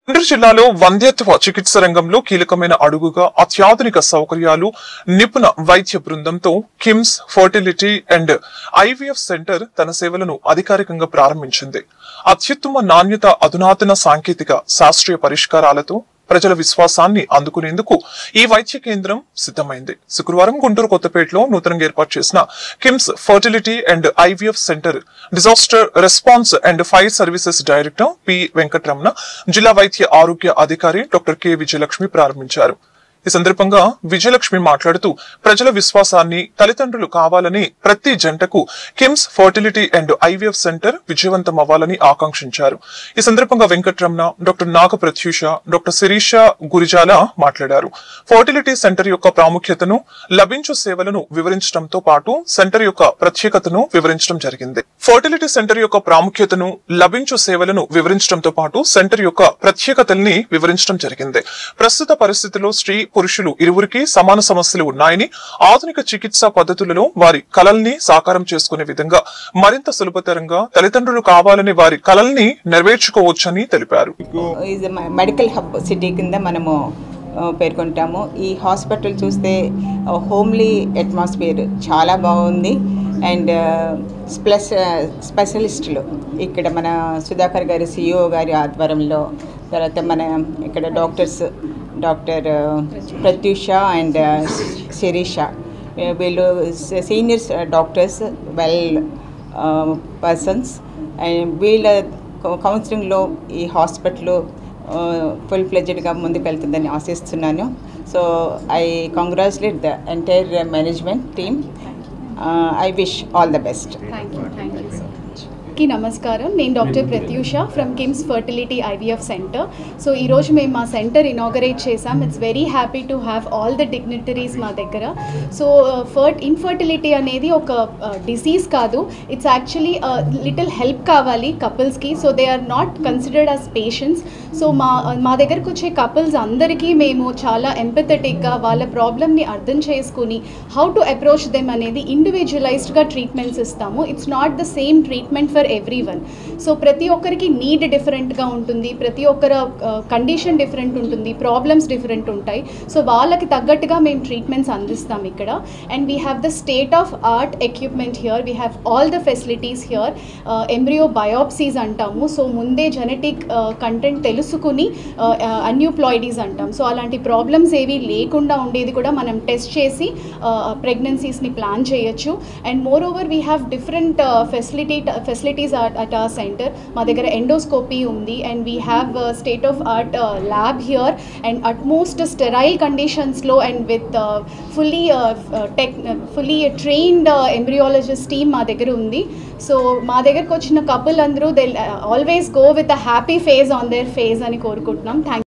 గుంటూరు జిల్లాలో వంద్యత్వ చికిత్స రంగంలో కీలకమైన అడుగుగా అత్యాధునిక సౌకర్యాలు నిపుణ వైద్య బృందంతో KIMS fertility and IVF centre తన సేవలను అధికారికంగా ప్రారంభించింది. అత్యుత్తమ నాణ్యత, అధునాతన సాంకేతిక శాస్త్రీయ పరిష్కారాలతో ప్రజల విశ్వాసాన్ని అందుకునేందుకు ఈ వైద్య కేంద్రం సిద్ధమైంది. శుక్రవారం గుంటూరు కొత్తపేటలో నూతనంగా ఏర్పాటు చేసిన KIMS fertility and IVF centre disaster response and fire services director P Venkataramana, జిల్లా వైద్య ఆరోగ్య అధికారి డాక్టర్ కె విజయలక్ష్మి ప్రారంభించారు. ఈ సందర్భంగా విజయలక్ష్మి మాట్లాడుతూ ప్రజల విశ్వాసాన్ని, తల్లిదండ్రులు కావాలని ప్రతి జంటకు KIMS fertility and IVF centre విజయవంతం అవ్వాలని ఆకాంక్షించారు. ఈ సందర్భంగా వెంకటరమణ, డాక్టర్ నాగ ప్రత్యూష, డాక్టర్ శిరీష గురిజాల మాట్లాడారు. ఫర్టిలిటీ సెంటర్ యొక్క ప్రాముఖ్యతను, లభించు సేవలను వివరించడంతో పాటు సెంటర్ యొక్క ప్రత్యేకతను వివరించడం జరిగింది. ఫర్టిలిటీ సెంటర్ యొక్క ప్రాముఖ్యతను, లభించు సేవలను వివరించడంతో పాటు సెంటర్ యొక్క ప్రత్యేకతల్ని వివరించడం జరిగింది. ప్రస్తుత పరిస్థితుల్లో స్త్రీ పురుషులు ఇరువురికి సమాన సమస్యలు ఉన్నాయని, ఆధునిక చికిత్సా పద్ధతులలో వారి కలల్ని సాకారం చేసుకునే విధంగా మరింత సులభతరంగా తల్లిదండ్రులు కావాలని వారి కలల్ని నెరవేర్చుకోవచ్చని తెలిపారు. మెడికల్ హబ్ సిటీ కింద మనము పేర్కొంటాము. ఈ హాస్పిటల్ చూస్తే హోమ్లీ అట్మాస్ఫియర్ చాలా బాగుంది. అండ్ స్పెషలిస్టులు ఇక్కడ మన సుధాకర్ గారి సిఇఓ గారి ఆధ్వర్యంలో, తర్వాత మన ఇక్కడ డాక్టర్ ప్రత్యూష అండ్ శిరీష, వీళ్ళు seniors doctors, well persons. And వీళ్ళ కౌన్సిలింగ్లో ఈ హాస్పిటల్ ఫుల్ ఫ్లెడ్జ్డ్గా ముందుకెళ్తుందని ఆశిస్తున్నాను. So I congratulate the entire management team. I wish all the best. Thank you so much. నమస్కారం, నేను doctor Prathyusha from KIMS fertility IVF centre. So ఈరోజు మేము మా సెంటర్ ఇనాగరేట్ చేసాం. It's very happy to have all the dignitaries మా దగ్గర. So infertility అనేది ఒక డిసీజ్ కాదు, ఇట్స్ యాక్చువల్లీ లిటిల్ హెల్ప్ కావాలి కపుల్స్కి. So they are not considered as patients. So మా దగ్గరకు వచ్చే కపుల్స్ అందరికీ మేము చాలా ఎంపథెటిక్గా వాళ్ళ ప్రాబ్లమ్ని అర్థం చేసుకుని హౌ టు అప్రోచ్ దెమ్ అనేది ఇండివిజువలైజ్డ్గా ట్రీట్మెంట్స్ ఇస్తాము. It's not the same treatment for everyone. So ప్రతి ఒక్కరికి నీడ్ డిఫరెంట్గా ఉంటుంది, ప్రతి ఒక్కరి కండిషన్ డిఫరెంట్ ఉంటుంది, ప్రాబ్లమ్స్ డిఫరెంట్ ఉంటాయి. సో వాళ్ళకి తగ్గట్టుగా మేము ట్రీట్మెంట్స్ అందిస్తాం ఇక్కడ. And we have the state of art equipment here. We have all the facilities here. Embryo biopsies అంటాము. సో ముందే జెనెటిక్ కంటెంట్ తెలుసుకుని అన్యూప్లాయిడీస్ అంటాం. సో అలాంటి ప్రాబ్లమ్స్ ఏవి లేకుండా ఉండేది కూడా మనం టెస్ట్ చేసి ప్రెగ్నెన్సీస్ని ప్లాన్ చేయొచ్చు. And moreover we have different facilities at our center. మా దగ్గర ఎండోస్కోపీ ఉంది. And we have state of art lab here and utmost sterile కండిషన్స్లో and with fully trained embryologist team మా దగ్గర ఉంది. సో మా దగ్గరకు వచ్చిన కపుల్ అందరూ they always go with a happy face on their face అని కోరుకుంటున్నాం. థ్యాంక్